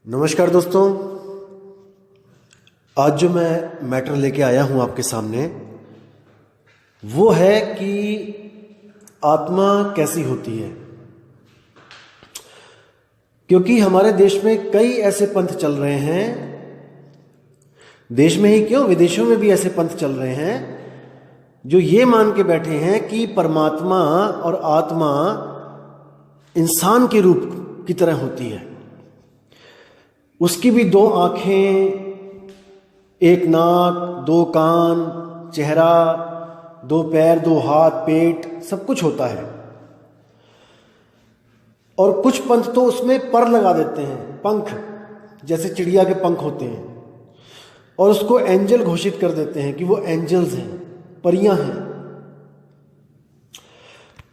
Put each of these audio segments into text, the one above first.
नमस्कार दोस्तों, आज जो मैं मैटर लेके आया हूँ आपके सामने वो है कि आत्मा कैसी होती है। क्योंकि हमारे देश में कई ऐसे पंथ चल रहे हैं, देश में ही क्यों विदेशों में भी ऐसे पंथ चल रहे हैं जो ये मान के बैठे हैं कि परमात्मा और आत्मा इंसान के रूप की तरह होती है। उसकी भी दो आंखें, एक नाक, दो कान, चेहरा, दो पैर, दो हाथ, पेट, सब कुछ होता है। और कुछ पंथ तो उसमें पर लगा देते हैं, पंख, जैसे चिड़िया के पंख होते हैं, और उसको एंजल घोषित कर देते हैं कि वो एंजल्स हैं, परियां हैं।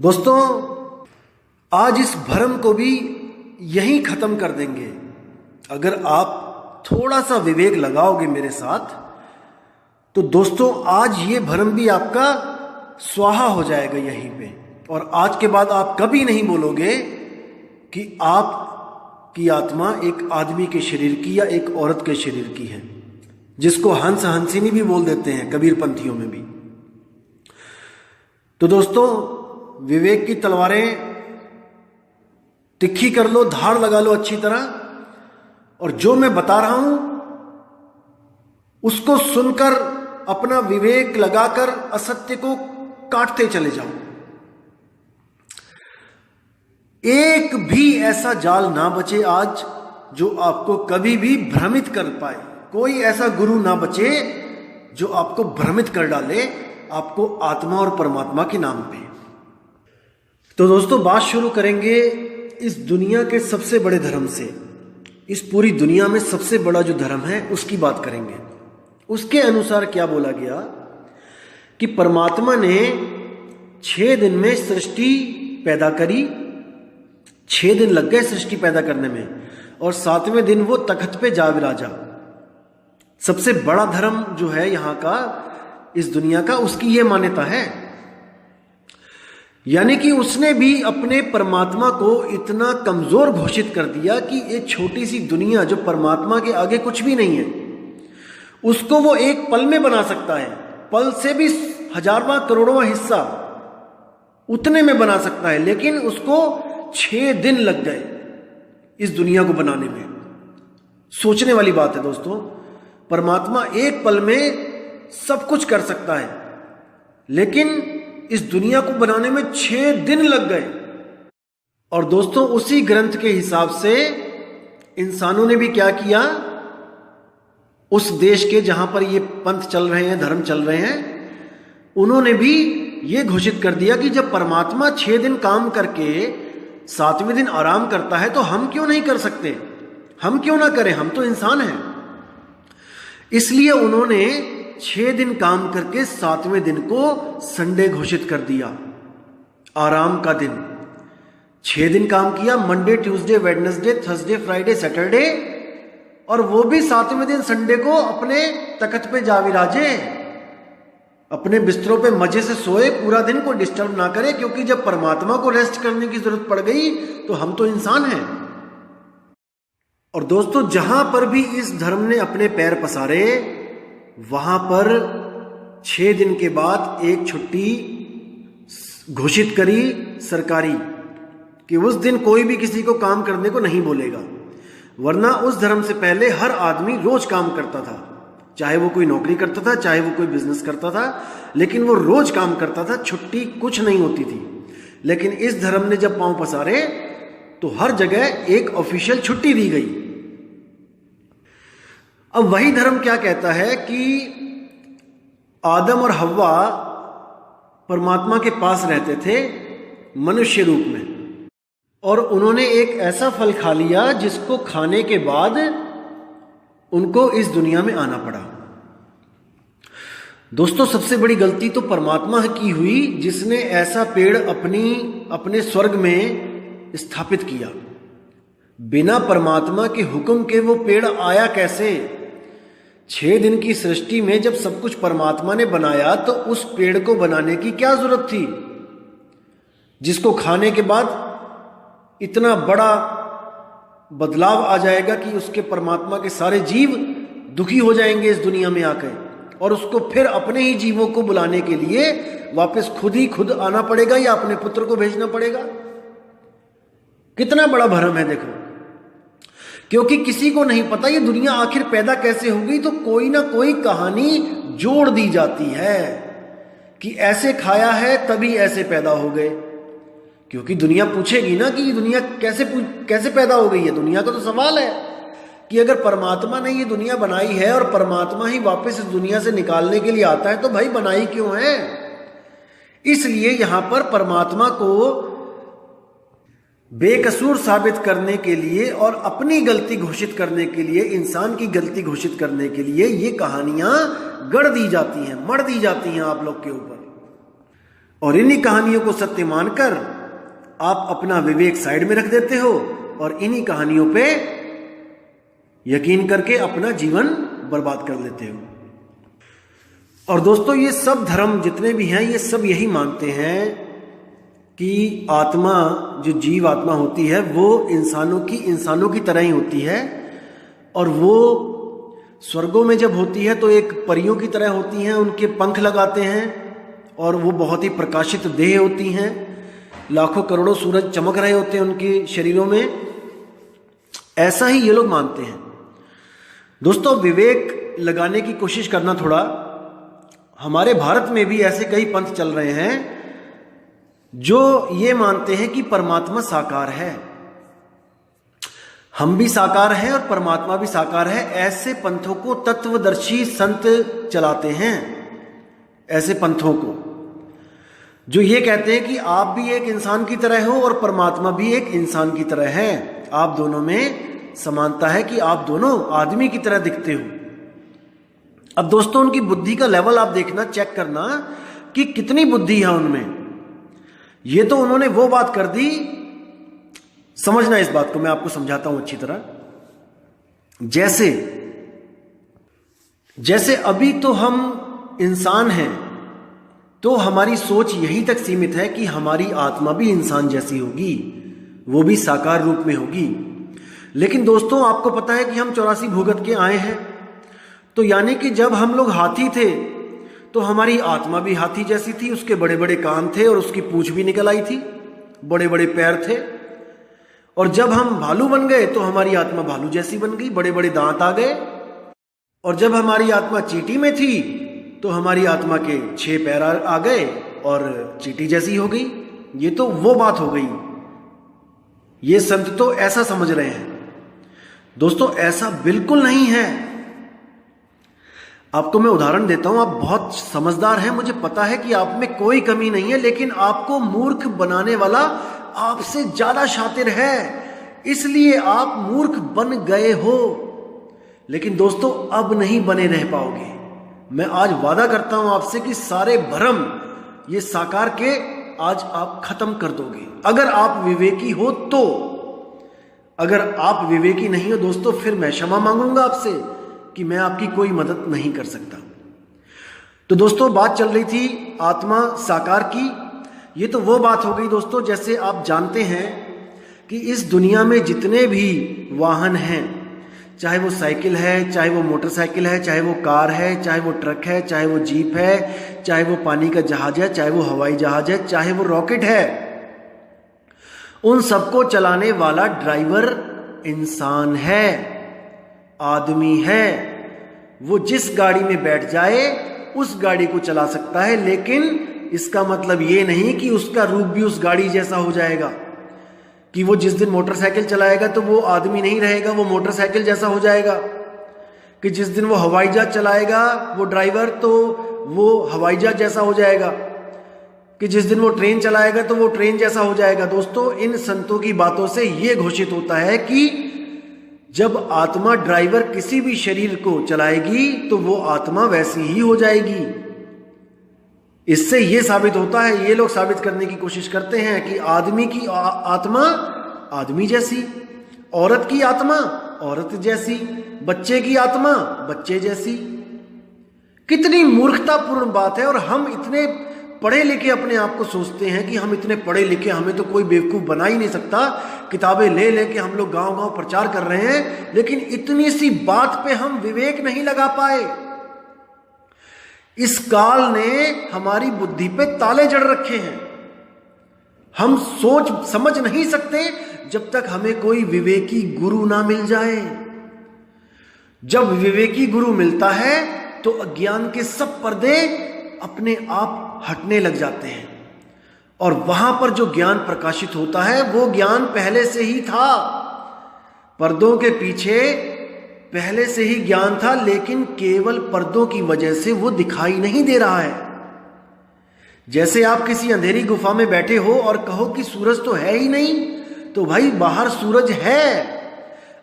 दोस्तों, आज इस भ्रम को भी यहीं खत्म कर देंगे। अगर आप थोड़ा सा विवेक लगाओगे मेरे साथ तो दोस्तों आज ये भ्रम भी आपका स्वाहा हो जाएगा यहीं पे। और आज के बाद आप कभी नहीं बोलोगे कि आपकी आत्मा एक आदमी के शरीर की या एक औरत के शरीर की है, जिसको हंस हंसिनी भी बोल देते हैं कबीर पंथियों में भी। तो दोस्तों, विवेक की तलवारें तिखी कर लो, धार लगा लो अच्छी तरह, और जो मैं बता रहा हूं उसको सुनकर अपना विवेक लगाकर असत्य को काटते चले जाओ। एक भी ऐसा जाल ना बचे आज जो आपको कभी भी भ्रमित कर पाए। कोई ऐसा गुरु ना बचे जो आपको भ्रमित कर डाले आपको आत्मा और परमात्मा के नाम पे। तो दोस्तों, बात शुरू करेंगे इस दुनिया के सबसे बड़े धर्म से। इस पूरी दुनिया में सबसे बड़ा जो धर्म है उसकी बात करेंगे। उसके अनुसार क्या बोला गया कि परमात्मा ने 6 दिन में सृष्टि पैदा करी। 6 दिन लग गए सृष्टि पैदा करने में, और 7वें दिन वो तख्त पे जा विराजा। सबसे बड़ा धर्म जो है यहाँ का, इस दुनिया का, उसकी ये मान्यता है। यानी कि उसने भी अपने परमात्मा को इतना कमजोर घोषित कर दिया कि एक छोटी सी दुनिया जो परमात्मा के आगे कुछ भी नहीं है, उसको वो एक पल में बना सकता है। पल से भी 1000वां करोड़वां हिस्सा उतने में बना सकता है, लेकिन उसको 6 दिन लग गए इस दुनिया को बनाने में। सोचने वाली बात है दोस्तों। परमात्मा एक पल में सब कुछ कर सकता है, लेकिन इस दुनिया को बनाने में 6 दिन लग गए। और दोस्तों, उसी ग्रंथ के हिसाब से इंसानों ने भी क्या किया, उस देश के जहां पर ये पंथ चल रहे हैं, धर्म चल रहे हैं, उन्होंने भी ये घोषित कर दिया कि जब परमात्मा 6 दिन काम करके 7वें दिन आराम करता है तो हम क्यों नहीं कर सकते, हम क्यों ना करें, हम तो इंसान हैं। इसलिए उन्होंने 6 दिन काम करके 7वें दिन को संडे घोषित कर दिया, आराम का दिन। 6 दिन काम किया, Monday, Tuesday, Wednesday, Thursday, Friday, Saturday, और वो भी 7वें दिन संडे को अपने तख्त पे जा विराजे, अपने बिस्तरों पे मजे से सोए, पूरा दिन को डिस्टर्ब ना करे। क्योंकि जब परमात्मा को रेस्ट करने की जरूरत पड़ गई तो हम तो इंसान हैं। और दोस्तों, जहां पर भी इस धर्म ने अपने पैर पसारे, वहां पर 6 दिन के बाद एक छुट्टी घोषित करी सरकारी, कि उस दिन कोई भी किसी को काम करने को नहीं बोलेगा। वरना उस धर्म से पहले हर आदमी रोज काम करता था, चाहे वो कोई नौकरी करता था, चाहे वो कोई बिजनेस करता था, लेकिन वो रोज काम करता था, छुट्टी कुछ नहीं होती थी। लेकिन इस धर्म ने जब पांव पसारे तो हर जगह एक ऑफिशियल छुट्टी दी गई। अब वही धर्म क्या कहता है कि आदम और हव्वा परमात्मा के पास रहते थे मनुष्य रूप में, और उन्होंने एक ऐसा फल खा लिया जिसको खाने के बाद उनको इस दुनिया में आना पड़ा। दोस्तों, सबसे बड़ी गलती तो परमात्मा की हुई, जिसने ऐसा पेड़ अपने स्वर्ग में स्थापित किया। बिना परमात्मा के हुक्म के वो पेड़ आया कैसे? 6 दिन की सृष्टि में जब सब कुछ परमात्मा ने बनाया तो उस पेड़ को बनाने की क्या जरूरत थी, जिसको खाने के बाद इतना बड़ा बदलाव आ जाएगा कि उसके परमात्मा के सारे जीव दुखी हो जाएंगे इस दुनिया में आकर, और उसको फिर अपने ही जीवों को बुलाने के लिए वापस खुद आना पड़ेगा या अपने पुत्र को भेजना पड़ेगा। कितना बड़ा भ्रम है देखो, क्योंकि किसी को नहीं पता ये दुनिया आखिर पैदा कैसे होगी, तो कोई ना कोई कहानी जोड़ दी जाती है कि ऐसे खाया है तभी ऐसे पैदा हो गए। क्योंकि दुनिया पूछेगी ना कि ये दुनिया कैसे पैदा हो गई है। दुनिया का तो सवाल है कि अगर परमात्मा ने ये दुनिया बनाई है और परमात्मा ही वापस इस दुनिया से निकालने के लिए आता है, तो भाई बनाई क्यों है। इसलिए यहां पर परमात्मा को बेकसूर साबित करने के लिए और अपनी गलती घोषित करने के लिए, इंसान की गलती घोषित करने के लिए ये कहानियां गढ़ दी जाती हैं, मढ़ दी जाती हैं आप लोग के ऊपर। और इन्हीं कहानियों को सत्य मानकर आप अपना विवेक साइड में रख देते हो और इन्हीं कहानियों पे यकीन करके अपना जीवन बर्बाद कर लेते हो। और दोस्तों, ये सब धर्म जितने भी हैं ये सब यही मानते हैं कि आत्मा, जो जीव आत्मा होती है, वो इंसानों की तरह ही होती है, और वो स्वर्गों में जब होती है तो एक परियों की तरह होती हैं, उनके पंख लगाते हैं और वो बहुत ही प्रकाशित देह होती हैं, लाखों करोड़ों सूरज चमक रहे होते हैं उनके शरीरों में। ऐसा ही ये लोग मानते हैं। दोस्तों, विवेक लगाने की कोशिश करना थोड़ा। हमारे भारत में भी ऐसे कई पंथ चल रहे हैं जो ये मानते हैं कि परमात्मा साकार है, हम भी साकार हैं और परमात्मा भी साकार है। ऐसे पंथों को तत्वदर्शी संत चलाते हैं, ऐसे पंथों को जो ये कहते हैं कि आप भी एक इंसान की तरह हो और परमात्मा भी एक इंसान की तरह है, आप दोनों में समानता है कि आप दोनों आदमी की तरह दिखते हो। अब दोस्तों, उनकी बुद्धि का लेवल आप देखना, चेक करना कि कितनी बुद्धि है उनमें। ये तो उन्होंने वो बात कर दी, समझना इस बात को, मैं आपको समझाता हूं अच्छी तरह। जैसे अभी तो हम इंसान हैं, तो हमारी सोच यही तक सीमित है कि हमारी आत्मा भी इंसान जैसी होगी, वो भी साकार रूप में होगी। लेकिन दोस्तों, आपको पता है कि हम 84 भूगत के आए हैं, तो यानी कि जब हम लोग हाथी थे तो हमारी आत्मा भी हाथी जैसी थी, उसके बड़े बड़े कान थे और उसकी पूंछ भी निकल आई थी, बड़े बड़े पैर थे। और जब हम भालू बन गए तो हमारी आत्मा भालू जैसी बन गई, बड़े बड़े दांत आ गए। और जब हमारी आत्मा चींटी में थी तो हमारी आत्मा के 6 पैर आ गए और चींटी जैसी हो गई। ये तो वो बात हो गई। ये संत तो ऐसा समझ रहे हैं। दोस्तों, ऐसा बिल्कुल नहीं है। आपको मैं उदाहरण देता हूं, आप बहुत समझदार हैं, मुझे पता है कि आप में कोई कमी नहीं है, लेकिन आपको मूर्ख बनाने वाला आपसे ज्यादा शातिर है, इसलिए आप मूर्ख बन गए हो। लेकिन दोस्तों, अब नहीं बने रह पाओगे। मैं आज वादा करता हूं आपसे कि सारे भ्रम ये साकार के आज आप खत्म कर दोगे, अगर आप विवेकी हो तो। अगर आप विवेकी नहीं हो दोस्तों, फिर मैं क्षमा मांगूंगा आपसे कि मैं आपकी कोई मदद नहीं कर सकता। तो दोस्तों, बात चल रही थी आत्मा साकार की। ये तो वो बात हो गई दोस्तों, जैसे आप जानते हैं कि इस दुनिया में जितने भी वाहन हैं, चाहे वो साइकिल है, चाहे वो मोटरसाइकिल है, चाहे वो कार है, चाहे वो ट्रक है, चाहे वो जीप है, चाहे वो पानी का जहाज है, चाहे वो हवाई जहाज है, चाहे वो रॉकेट है, उन सबको चलाने वाला ड्राइवर इंसान है, आदमी है। वो जिस गाड़ी में बैठ जाए उस गाड़ी को चला सकता है, लेकिन इसका मतलब ये नहीं कि उसका रूप भी उस गाड़ी जैसा हो जाएगा, कि वो जिस दिन मोटरसाइकिल चलाएगा तो वो आदमी नहीं रहेगा, वो मोटरसाइकिल जैसा हो जाएगा। कि जिस दिन वो हवाई जहाज चलाएगा वो ड्राइवर, तो वो हवाई जहाज जैसा हो जाएगा। कि जिस दिन वो ट्रेन चलाएगा तो वो ट्रेन जैसा हो जाएगा। दोस्तों, इन संतों की बातों से ये घोषित होता है कि जब आत्मा ड्राइवर किसी भी शरीर को चलाएगी तो वो आत्मा वैसी ही हो जाएगी। इससे ये साबित होता है, ये लोग साबित करने की कोशिश करते हैं कि आदमी की आत्मा आदमी जैसी, औरत की आत्मा औरत जैसी, बच्चे की आत्मा बच्चे जैसी। कितनी मूर्खतापूर्ण बात है, और हम इतने पढ़े लिखे अपने आप को सोचते हैं कि हम इतने पढ़े लिखे, हमें तो कोई बेवकूफ़ बना ही नहीं सकता, किताबें ले लेके हम लोग गांव गांव प्रचार कर रहे हैं, लेकिन इतनी सी बात पे हम विवेक नहीं लगा पाए। इस काल ने हमारी बुद्धि पे ताले जड़ रखे हैं। हम सोच समझ नहीं सकते जब तक हमें कोई विवेकी गुरु ना मिल जाए। जब विवेकी गुरु मिलता है तो अज्ञान के सब पर्दे अपने आप हटने लग जाते हैं और वहां पर जो ज्ञान प्रकाशित होता है वो ज्ञान पहले से ही था। पर्दों के पीछे पहले से ही ज्ञान था, लेकिन केवल पर्दों की वजह से वो दिखाई नहीं दे रहा है। जैसे आप किसी अंधेरी गुफा में बैठे हो और कहो कि सूरज तो है ही नहीं, तो भाई बाहर सूरज है,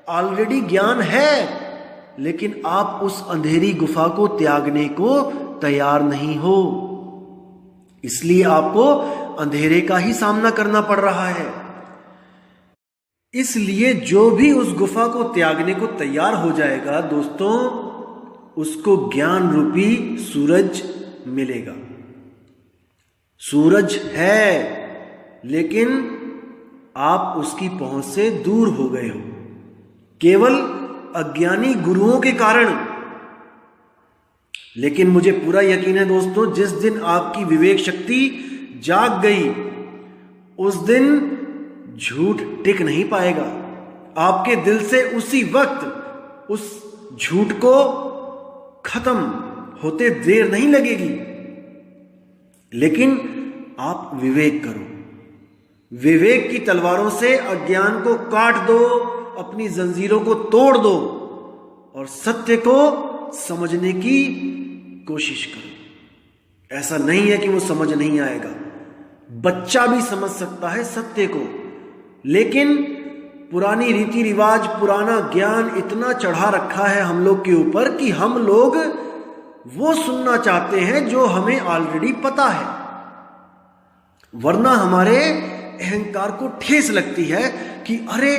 ऑलरेडी ज्ञान है, लेकिन आप उस अंधेरी गुफा को त्यागने को तैयार नहीं हो, इसलिए आपको अंधेरे का ही सामना करना पड़ रहा है। इसलिए जो भी उस गुफा को त्यागने को तैयार हो जाएगा दोस्तों, उसको ज्ञान रूपी सूरज मिलेगा। सूरज है, लेकिन आप उसकी पहुंच से दूर हो गए हो, केवल अज्ञानी गुरुओं के कारण। लेकिन मुझे पूरा यकीन है दोस्तों, जिस दिन आपकी विवेक शक्ति जाग गई, उस दिन झूठ टिक नहीं पाएगा। आपके दिल से उसी वक्त उस झूठ को खत्म होते देर नहीं लगेगी। लेकिन आप विवेक करो, विवेक की तलवारों से अज्ञान को काट दो, अपनी जंजीरों को तोड़ दो और सत्य को समझने की कोशिश करो। ऐसा नहीं है कि वो समझ नहीं आएगा, बच्चा भी समझ सकता है सत्य को, लेकिन पुरानी रीति रिवाज, पुराना ज्ञान इतना चढ़ा रखा है हम लोग के ऊपर कि हम लोग वो सुनना चाहते हैं जो हमें ऑलरेडी पता है, वरना हमारे अहंकार को ठेस लगती है कि अरे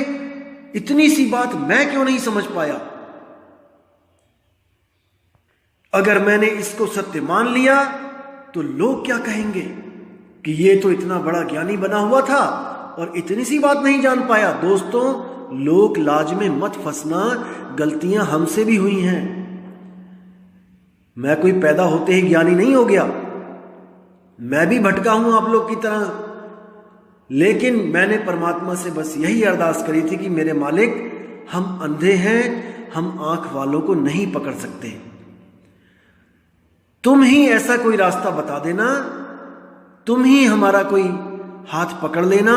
इतनी सी बात मैं क्यों नहीं समझ पाया। अगर मैंने इसको सत्य मान लिया तो लोग क्या कहेंगे कि ये तो इतना बड़ा ज्ञानी बना हुआ था और इतनी सी बात नहीं जान पाया। दोस्तों, लोक लाज में मत फंसना, गलतियां हमसे भी हुई हैं। मैं कोई पैदा होते ही ज्ञानी नहीं हो गया, मैं भी भटका हूं आप लोग की तरह, लेकिन मैंने परमात्मा से बस यही अरदास करी थी कि मेरे मालिक, हम अंधे हैं, हम आंख वालों को नहीं पकड़ सकते, तुम ही ऐसा कोई रास्ता बता देना, तुम ही हमारा कोई हाथ पकड़ लेना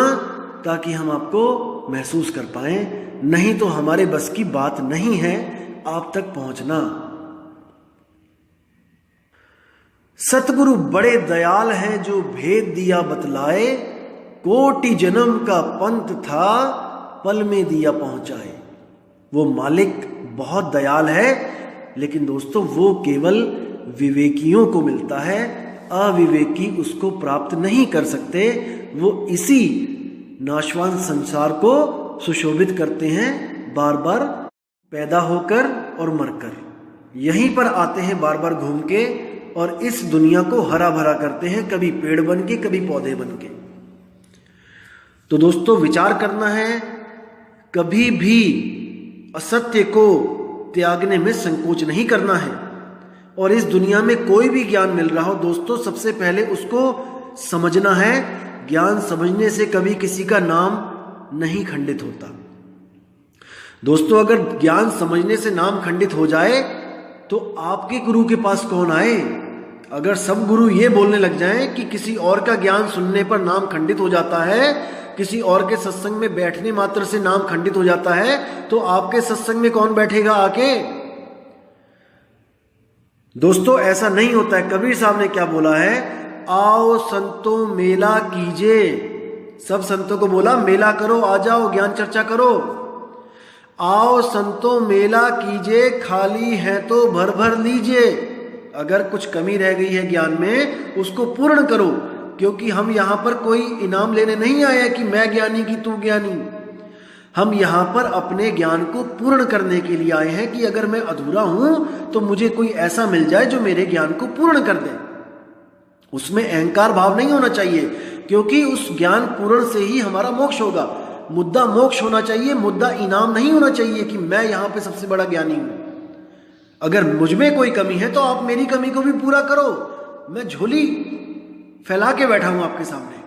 ताकि हम आपको महसूस कर पाएं, नहीं तो हमारे बस की बात नहीं है आप तक पहुंचना। सतगुरु बड़े दयाल हैं जो भेद दिया बतलाए, कोटि जन्म का पंथ था पल में दिया पहुंचाए। वो मालिक बहुत दयाल है, लेकिन दोस्तों वो केवल विवेकियों को मिलता है, अविवेकी उसको प्राप्त नहीं कर सकते। वो इसी नाशवान संसार को सुशोभित करते हैं, बार बार पैदा होकर और मरकर यहीं पर आते हैं बार बार घूम के, और इस दुनिया को हरा भरा करते हैं, कभी पेड़ बन के कभी पौधे बन के। तो दोस्तों, विचार करना है, कभी भी असत्य को त्यागने में संकोच नहीं करना है। और इस दुनिया में कोई भी ज्ञान मिल रहा हो दोस्तों, सबसे पहले उसको समझना है। ज्ञान समझने से कभी किसी का नाम नहीं खंडित होता। दोस्तों, अगर ज्ञान समझने से नाम खंडित हो जाए तो आपके गुरु के पास कौन आए। अगर सब गुरु ये बोलने लग जाएं कि किसी और का ज्ञान सुनने पर नाम खंडित हो जाता है, किसी और के सत्संग में बैठने मात्र से नाम खंडित हो जाता है, तो आपके सत्संग में कौन बैठेगा आके। दोस्तों, ऐसा नहीं होता है। कबीर साहब ने क्या बोला है, आओ संतों मेला कीजिए। सब संतों को बोला मेला करो, आ जाओ ज्ञान चर्चा करो। आओ संतों मेला कीजिए, खाली है तो भर भर लीजिए। अगर कुछ कमी रह गई है ज्ञान में, उसको पूर्ण करो, क्योंकि हम यहाँ पर कोई इनाम लेने नहीं आए कि मैं ज्ञानी की तू ज्ञानी। हम यहाँ पर अपने ज्ञान को पूर्ण करने के लिए आए हैं कि अगर मैं अधूरा हूं तो मुझे कोई ऐसा मिल जाए जो मेरे ज्ञान को पूर्ण कर दे। उसमें अहंकार भाव नहीं होना चाहिए, क्योंकि उस ज्ञान पूर्ण से ही हमारा मोक्ष होगा। मुद्दा मोक्ष होना चाहिए, मुद्दा इनाम नहीं होना चाहिए कि मैं यहां पे सबसे बड़ा ज्ञानी हूं। अगर मुझ में कोई कमी है तो आप मेरी कमी को भी पूरा करो, मैं झोली फैला के बैठा हूं आपके सामने।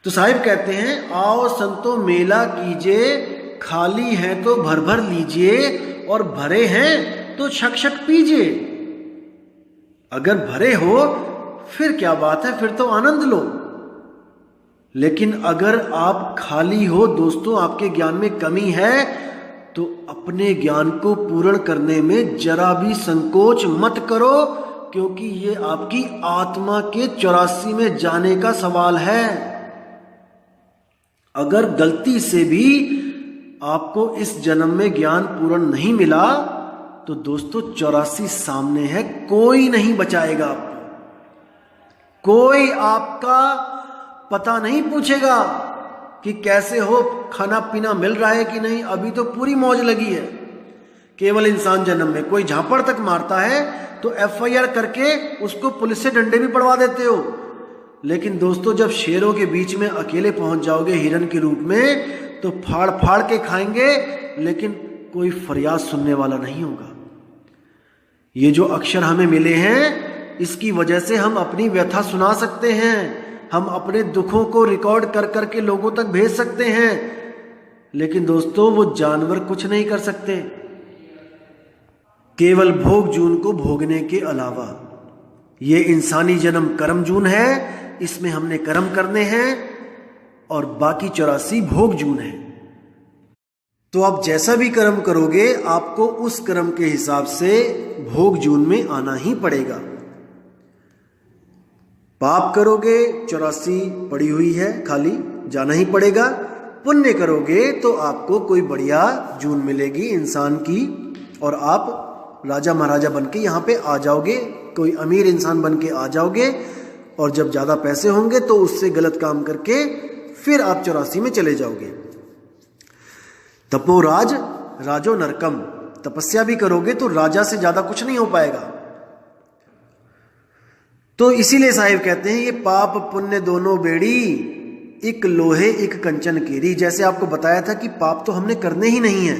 तो साहिब कहते हैं, आओ संतो मेला कीजिए, खाली है तो भर भर लीजिए, और भरे हैं तो छक छक पीजिए। अगर भरे हो फिर क्या बात है, फिर तो आनंद लो। लेकिन अगर आप खाली हो दोस्तों, आपके ज्ञान में कमी है, तो अपने ज्ञान को पूर्ण करने में जरा भी संकोच मत करो, क्योंकि ये आपकी आत्मा के 84 में जाने का सवाल है। अगर गलती से भी आपको इस जन्म में ज्ञान पूर्ण नहीं मिला तो दोस्तों 84 सामने है, कोई नहीं बचाएगा आपको, कोई आपका पता नहीं पूछेगा कि कैसे हो, खाना पीना मिल रहा है कि नहीं, अभी तो पूरी मौज लगी है। केवल इंसान जन्म में कोई झापड़ तक मारता है तो FIR करके उसको पुलिस से डंडे भी पड़वा देते हो। लेकिन दोस्तों जब शेरों के बीच में अकेले पहुंच जाओगे हिरन के रूप में, तो फाड़ फाड़ के खाएंगे, लेकिन कोई फरियाद सुनने वाला नहीं होगा। ये जो अक्षर हमें मिले हैं, इसकी वजह से हम अपनी व्यथा सुना सकते हैं, हम अपने दुखों को रिकॉर्ड कर करके लोगों तक भेज सकते हैं। लेकिन दोस्तों वो जानवर कुछ नहीं कर सकते, केवल भोग जून को भोगने के अलावा। ये इंसानी जन्म कर्म जून है, इसमें हमने कर्म करने हैं, और बाकी 84 भोग जून है। तो आप जैसा भी कर्म करोगे आपको उस कर्म के हिसाब से भोग जून में आना ही पड़ेगा। पाप करोगे 84 पड़ी हुई है खाली, जाना ही पड़ेगा। पुण्य करोगे तो आपको कोई बढ़िया जून मिलेगी इंसान की, और आप राजा महाराजा बन के यहाँ पे आ जाओगे, कोई अमीर इंसान बन के आ जाओगे, और जब ज़्यादा पैसे होंगे तो उससे गलत काम करके फिर आप 84 में चले जाओगे। तपोराज राजो नरकम, तपस्या भी करोगे तो राजा से ज़्यादा कुछ नहीं हो पाएगा। तो इसीलिए साहिब कहते हैं, ये पाप पुण्य दोनों बेड़ी, एक लोहे एक कंचन केरी। जैसे आपको बताया था कि पाप तो हमने करने ही नहीं है,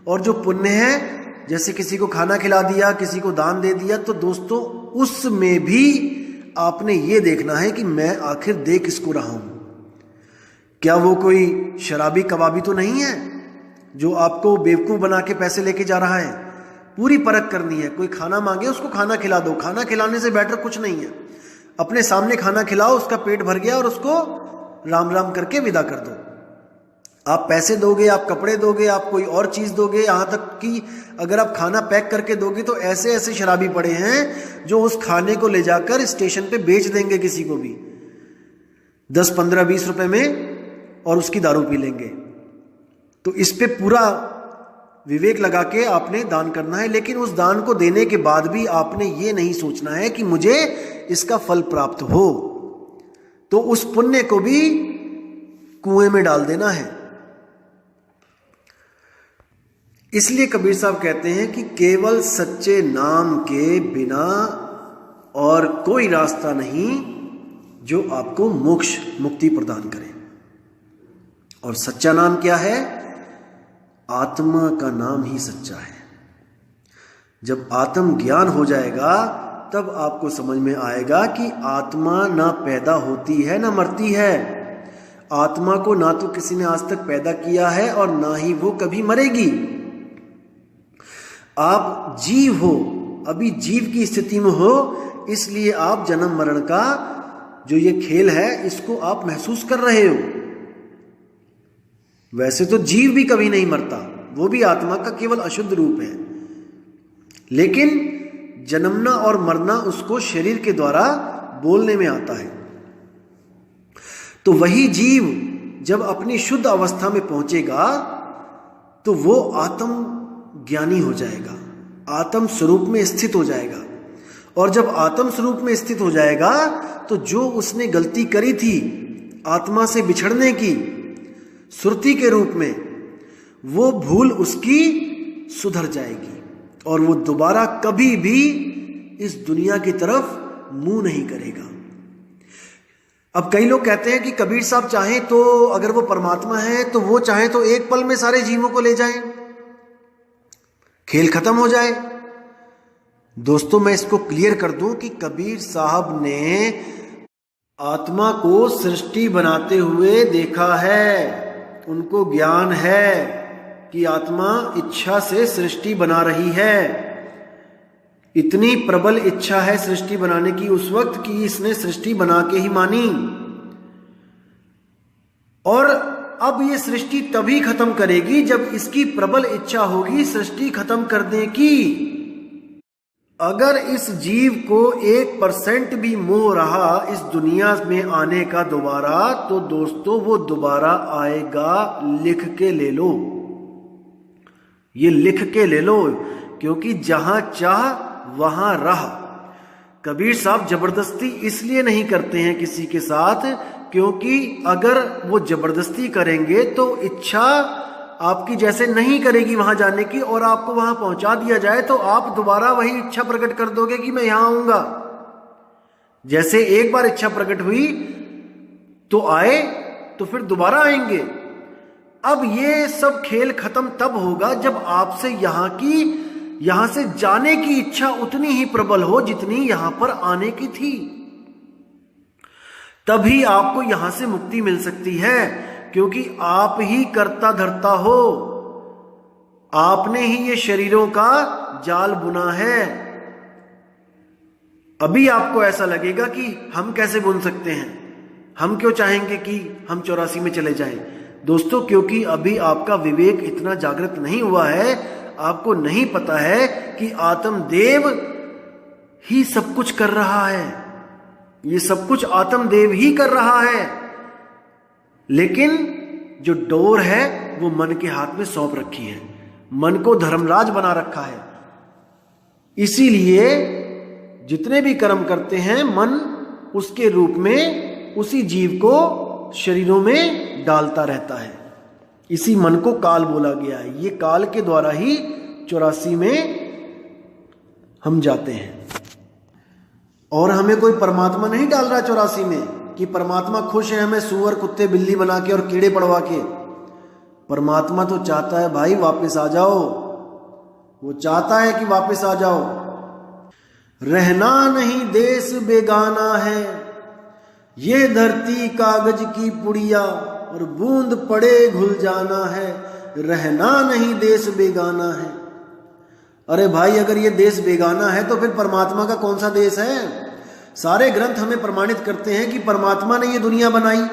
और जो पुण्य है, जैसे किसी को खाना खिला दिया, किसी को दान दे दिया, तो दोस्तों उसमें भी आपने ये देखना है कि मैं आखिर दे किसको रहा हूं। क्या वो कोई शराबी कबाबी तो नहीं है जो आपको बेवकूफ बना के पैसे लेके जा रहा है। पूरी परख करनी है। कोई खाना मांगे उसको खाना खिला दो, खाना खिलाने से बेटर कुछ नहीं है। अपने सामने खाना खिलाओ, उसका पेट भर गया और उसको राम राम करके विदा कर दो। आप पैसे दोगे, आप कपड़े दोगे, आप कोई और चीज दोगे, यहां तक कि अगर आप खाना पैक करके दोगे तो ऐसे ऐसे शराबी पड़े हैं जो उस खाने को ले जाकर स्टेशन पे बेच देंगे किसी को भी 10, 15, 20 रुपए में, और उसकी दारू पी लेंगे। तो इस पे पूरा विवेक लगा के आपने दान करना है। लेकिन उस दान को देने के बाद भी आपने ये नहीं सोचना है कि मुझे इसका फल प्राप्त हो, तो उस पुण्य को भी कुएं में डाल देना है। इसलिए कबीर साहब कहते हैं कि केवल सच्चे नाम के बिना और कोई रास्ता नहीं जो आपको मोक्ष मुक्ति प्रदान करे। और सच्चा नाम क्या है? आत्मा का नाम ही सच्चा है। जब आत्म ज्ञान हो जाएगा तब आपको समझ में आएगा कि आत्मा ना पैदा होती है ना मरती है। आत्मा को ना तो किसी ने आज तक पैदा किया है और ना ही वो कभी मरेगी। आप जीव हो, अभी जीव की स्थिति में हो, इसलिए आप जन्म मरण का जो ये खेल है इसको आप महसूस कर रहे हो। वैसे तो जीव भी कभी नहीं मरता, वो भी आत्मा का केवल अशुद्ध रूप है। लेकिन जन्मना और मरना उसको शरीर के द्वारा बोलने में आता है। तो वही जीव जब अपनी शुद्ध अवस्था में पहुंचेगा तो वो आत्म ज्ञानी हो जाएगा, आत्म स्वरूप में स्थित हो जाएगा। और जब आत्म स्वरूप में स्थित हो जाएगा तो जो उसने गलती करी थी आत्मा से बिछड़ने की सुरती के रूप में, वो भूल उसकी सुधर जाएगी और वो दोबारा कभी भी इस दुनिया की तरफ मुंह नहीं करेगा। अब कई लोग कहते हैं कि कबीर साहब चाहें तो, अगर वो परमात्मा है तो वो चाहे तो एक पल में सारे जीवों को ले जाएं, खेल खत्म हो जाए। दोस्तों मैं इसको क्लियर कर दूं कि कबीर साहब ने आत्मा को सृष्टि बनाते हुए देखा है। उनको ज्ञान है कि आत्मा इच्छा से सृष्टि बना रही है। इतनी प्रबल इच्छा है सृष्टि बनाने की उस वक्त कि इसने सृष्टि बना के ही मानी। और अब ये सृष्टि तभी खत्म करेगी जब इसकी प्रबल इच्छा होगी सृष्टि खत्म करने की। अगर इस जीव को 1% भी मोह रहा इस दुनिया में आने का दोबारा, तो दोस्तों वो दोबारा आएगा। लिख के ले लो, ये लिख के ले लो, क्योंकि जहां चाह वहां राह। कबीर साहब जबरदस्ती इसलिए नहीं करते हैं किसी के साथ, क्योंकि अगर वो जबरदस्ती करेंगे तो इच्छा आपकी जैसे नहीं करेगी वहां जाने की, और आपको वहां पहुंचा दिया जाए तो आप दोबारा वही इच्छा प्रकट कर दोगे कि मैं यहां आऊंगा। जैसे एक बार इच्छा प्रकट हुई तो आए, तो फिर दोबारा आएंगे। अब ये सब खेल खत्म तब होगा जब आपसे यहां से जाने की इच्छा उतनी ही प्रबल हो जितनी यहां पर आने की थी। तभी आपको यहां से मुक्ति मिल सकती है, क्योंकि आप ही कर्ता धर्ता हो। आपने ही ये शरीरों का जाल बुना है। अभी आपको ऐसा लगेगा कि हम कैसे बुन सकते हैं, हम क्यों चाहेंगे कि हम 84 में चले जाएं। दोस्तों क्योंकि अभी आपका विवेक इतना जागृत नहीं हुआ है, आपको नहीं पता है कि आत्मदेव ही सब कुछ कर रहा है। ये सब कुछ आत्मदेव ही कर रहा है, लेकिन जो डोर है वो मन के हाथ में सौंप रखी है। मन को धर्मराज बना रखा है। इसीलिए जितने भी कर्म करते हैं मन उसके रूप में उसी जीव को शरीरों में डालता रहता है। इसी मन को काल बोला गया है। ये काल के द्वारा ही 84 में हम जाते हैं। और हमें कोई परमात्मा नहीं डाल रहा 84 में कि परमात्मा खुश है हमें सूअर कुत्ते बिल्ली बना के और कीड़े पड़वा के। परमात्मा तो चाहता है भाई वापस आ जाओ, वो चाहता है कि वापस आ जाओ। रहना नहीं देश बेगाना है, ये धरती कागज की पुड़िया, और बूंद पड़े घुल जाना है। रहना नहीं देश बेगाना है। अरे भाई अगर ये देश बेगाना है तो फिर परमात्मा का कौन सा देश है। सारे ग्रंथ हमें प्रमाणित करते हैं कि परमात्मा ने ये दुनिया बनाई।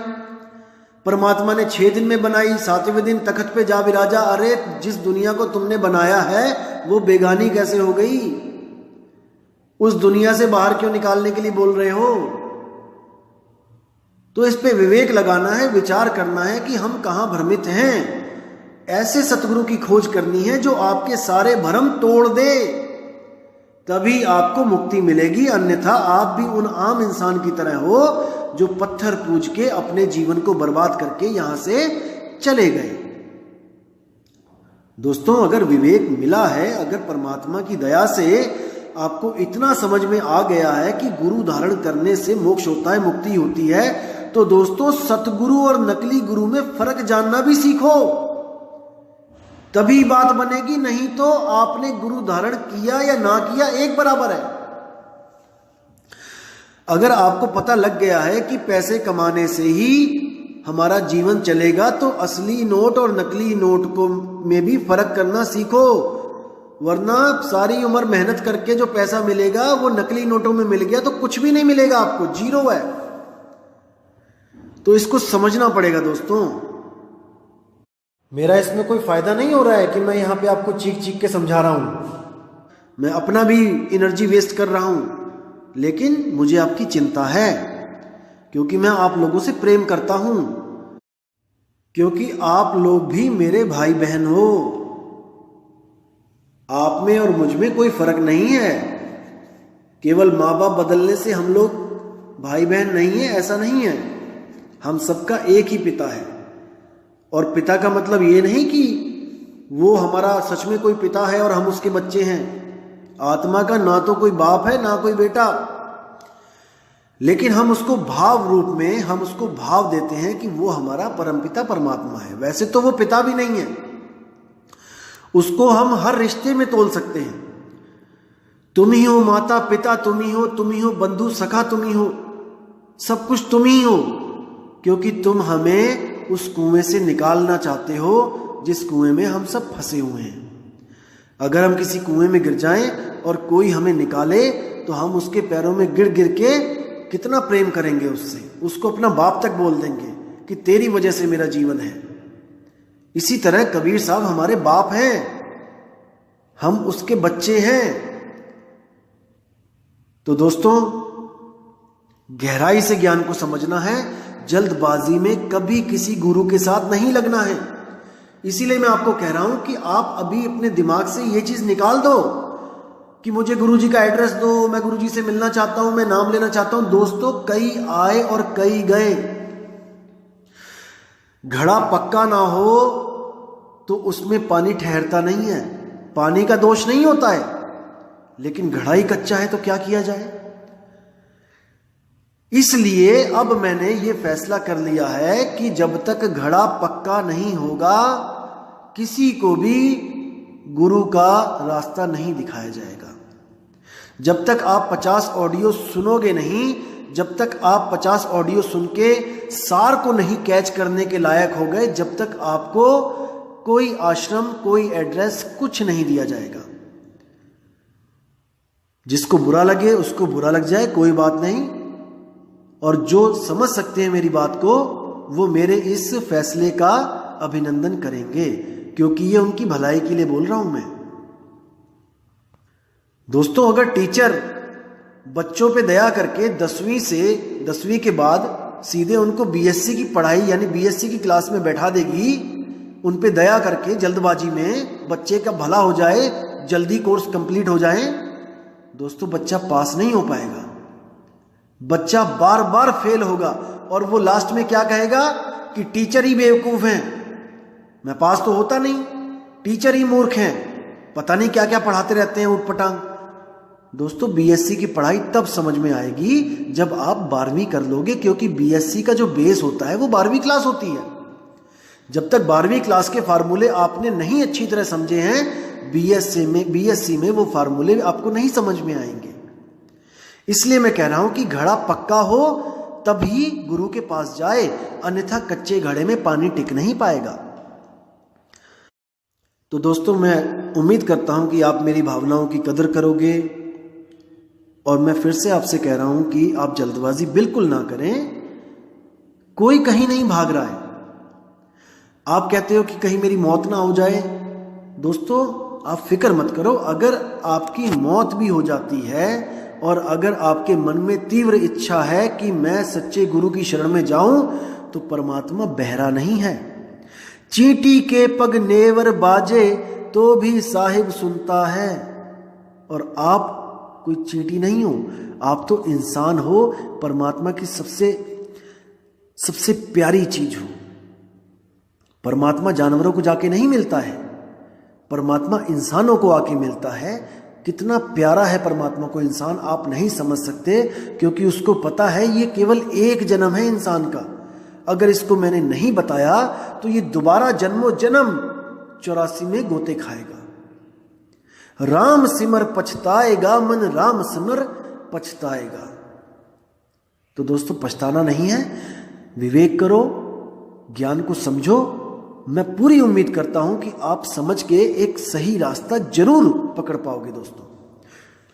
परमात्मा ने 6 दिन में बनाई, 7वें दिन तख्त पे जा विराजा। अरे जिस दुनिया को तुमने बनाया है वो बेगानी कैसे हो गई। उस दुनिया से बाहर क्यों निकालने के लिए बोल रहे हो। तो इस पे विवेक लगाना है, विचार करना है कि हम कहां भ्रमित हैं। ऐसे सतगुरु की खोज करनी है जो आपके सारे भ्रम तोड़ दे, तभी आपको मुक्ति मिलेगी। अन्यथा आप भी उन आम इंसान की तरह हो जो पत्थर पूज के अपने जीवन को बर्बाद करके यहां से चले गए। दोस्तों अगर विवेक मिला है, अगर परमात्मा की दया से आपको इतना समझ में आ गया है कि गुरु धारण करने से मोक्ष होता है, मुक्ति होती है, तो दोस्तों सतगुरु और नकली गुरु में फर्क जानना भी सीखो, तभी बात बनेगी। नहीं तो आपने गुरु धारण किया या ना किया एक बराबर है। अगर आपको पता लग गया है कि पैसे कमाने से ही हमारा जीवन चलेगा, तो असली नोट और नकली नोट को में भी फर्क करना सीखो। वरना सारी उम्र मेहनत करके जो पैसा मिलेगा वो नकली नोटों में मिल गया तो कुछ भी नहीं मिलेगा, आपको जीरो है। तो इसको समझना पड़ेगा दोस्तों। मेरा इसमें कोई फायदा नहीं हो रहा है कि मैं यहां पे आपको चीख चीख के समझा रहा हूं। मैं अपना भी एनर्जी वेस्ट कर रहा हूं, लेकिन मुझे आपकी चिंता है, क्योंकि मैं आप लोगों से प्रेम करता हूं, क्योंकि आप लोग भी मेरे भाई बहन हो। आप में और मुझ में कोई फर्क नहीं है। केवल माँ बाप बदलने से हम लोग भाई बहन नहीं है, ऐसा नहीं है। हम सबका एक ही पिता है। और पिता का मतलब ये नहीं कि वो हमारा सच में कोई पिता है और हम उसके बच्चे हैं। आत्मा का ना तो कोई बाप है ना कोई बेटा। लेकिन हम उसको भाव रूप में, हम उसको भाव देते हैं कि वो हमारा परमपिता परमात्मा है। वैसे तो वो पिता भी नहीं है, उसको हम हर रिश्ते में तोल सकते हैं। तुम ही हो माता पिता, तुम ही हो बंधु सखा, तुम ही हो, सब कुछ तुम ही हो, क्योंकि तुम हमें उस कुएं से निकालना चाहते हो जिस कुएं में हम सब फंसे हुए हैं। अगर हम किसी कुएं में गिर जाएं और कोई हमें निकाले तो हम उसके पैरों में गिर गिर के कितना प्रेम करेंगे उससे, उसको अपना बाप तक बोल देंगे कि तेरी वजह से मेरा जीवन है। इसी तरह कबीर साहब हमारे बाप हैं, हम उसके बच्चे हैं। तो दोस्तों, गहराई से ज्ञान को समझना है, जल्दबाजी में कभी किसी गुरु के साथ नहीं लगना है। इसीलिए मैं आपको कह रहा हूं कि आप अभी अपने दिमाग से ये चीज निकाल दो कि मुझे गुरुजी का एड्रेस दो, मैं गुरुजी से मिलना चाहता हूं, मैं नाम लेना चाहता हूं। दोस्तों, कई आए और कई गए। घड़ा पक्का ना हो तो उसमें पानी ठहरता नहीं है, पानी का दोष नहीं होता है, लेकिन घड़ा ही कच्चा है तो क्या किया जाए। इसलिए अब मैंने ये फैसला कर लिया है कि जब तक घड़ा पक्का नहीं होगा किसी को भी गुरु का रास्ता नहीं दिखाया जाएगा। जब तक आप 50 ऑडियो सुनोगे नहीं, जब तक आप 50 ऑडियो सुन के सार को नहीं कैच करने के लायक हो गए, जब तक आपको कोई आश्रम, कोई एड्रेस, कुछ नहीं दिया जाएगा। जिसको बुरा लगे उसको बुरा लग जाए, कोई बात नहीं। और जो समझ सकते हैं मेरी बात को, वो मेरे इस फैसले का अभिनंदन करेंगे, क्योंकि ये उनकी भलाई के लिए बोल रहा हूं मैं। दोस्तों, अगर टीचर बच्चों पे दया करके 10वीं के बाद सीधे उनको बीएससी की पढ़ाई यानी बीएससी की क्लास में बैठा देगी, उन पे दया करके जल्दबाजी में बच्चे का भला हो जाए, जल्दी कोर्स कंप्लीट हो जाए, दोस्तों बच्चा पास नहीं हो पाएगा। बच्चा बार बार फेल होगा और वो लास्ट में क्या कहेगा कि टीचर ही बेवकूफ हैं, मैं पास तो होता नहीं, टीचर ही मूर्ख हैं, पता नहीं क्या क्या पढ़ाते रहते हैं उटपटांग। दोस्तों, बीएससी की पढ़ाई तब समझ में आएगी जब आप 12वीं कर लोगे, क्योंकि बीएससी का जो बेस होता है वो 12वीं क्लास होती है। जब तक 12वीं क्लास के फार्मूले आपने नहीं अच्छी तरह समझे हैं, बीएससी में वो फार्मूले आपको नहीं समझ में आएंगे। इसलिए मैं कह रहा हूं कि घड़ा पक्का हो तभी गुरु के पास जाए, अन्यथा कच्चे घड़े में पानी टिक नहीं पाएगा। तो दोस्तों, मैं उम्मीद करता हूं कि आप मेरी भावनाओं की कदर करोगे, और मैं फिर से आपसे कह रहा हूं कि आप जल्दबाजी बिल्कुल ना करें। कोई कहीं नहीं भाग रहा है। आप कहते हो कि कहीं मेरी मौत ना हो जाए। दोस्तों, आप फिक्र मत करो। अगर आपकी मौत भी हो जाती है और अगर आपके मन में तीव्र इच्छा है कि मैं सच्चे गुरु की शरण में जाऊं, तो परमात्मा बहरा नहीं है। चींटी के पग नेवर बाजे तो भी साहिब सुनता है। और आप कोई चींटी नहीं हो, आप तो इंसान हो, परमात्मा की सबसे प्यारी चीज हो। परमात्मा जानवरों को जाके नहीं मिलता है, परमात्मा इंसानों को आके मिलता है। कितना प्यारा है परमात्मा को इंसान, आप नहीं समझ सकते, क्योंकि उसको पता है ये केवल एक जन्म है इंसान का। अगर इसको मैंने नहीं बताया तो ये दोबारा जन्मों जन्म 84 में गोते खाएगा। राम सिमर पछताएगा मन, राम सिमर पछताएगा। तो दोस्तों, पछताना नहीं है, विवेक करो, ज्ञान को समझो। मैं पूरी उम्मीद करता हूं कि आप समझ के एक सही रास्ता जरूर पकड़ पाओगे दोस्तों।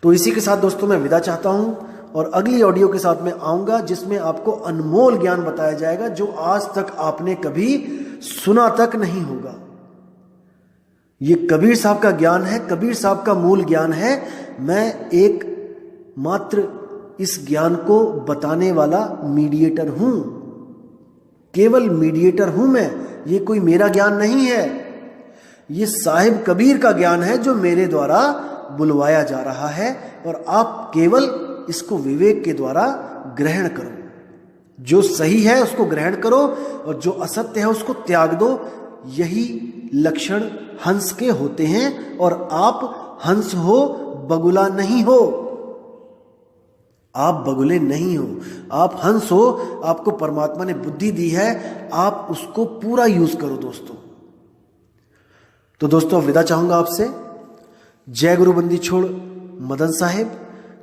तो इसी के साथ दोस्तों मैं विदा चाहता हूं, और अगली ऑडियो के साथ मैं आऊंगा जिसमें आपको अनमोल ज्ञान बताया जाएगा जो आज तक आपने कभी सुना तक नहीं होगा। ये कबीर साहब का ज्ञान है, कबीर साहब का मूल ज्ञान है। मैं एक मात्र इस ज्ञान को बताने वाला मीडिएटर हूं, केवल मीडिएटर हूं मैं। ये कोई मेरा ज्ञान नहीं है, ये साहिब कबीर का ज्ञान है जो मेरे द्वारा बुलवाया जा रहा है, और आप केवल इसको विवेक के द्वारा ग्रहण करो। जो सही है उसको ग्रहण करो और जो असत्य है उसको त्याग दो। यही लक्षण हंस के होते हैं, और आप हंस हो, बगुला नहीं हो। आप बगुले नहीं हो, आप हंस हो। आपको परमात्मा ने बुद्धि दी है, आप उसको पूरा यूज करो दोस्तों। तो दोस्तों विदा चाहूंगा आपसे। जय गुरु बंदी छोड़ मदन साहिब,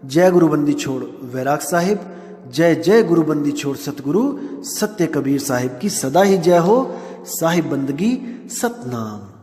जय गुरु बंदी छोड़ वैराग साहिब, जय जय गुरु बंदी छोड़ सतगुरु सत्य कबीर साहिब की सदा ही जय हो। साहिब बंदगी सतनाम।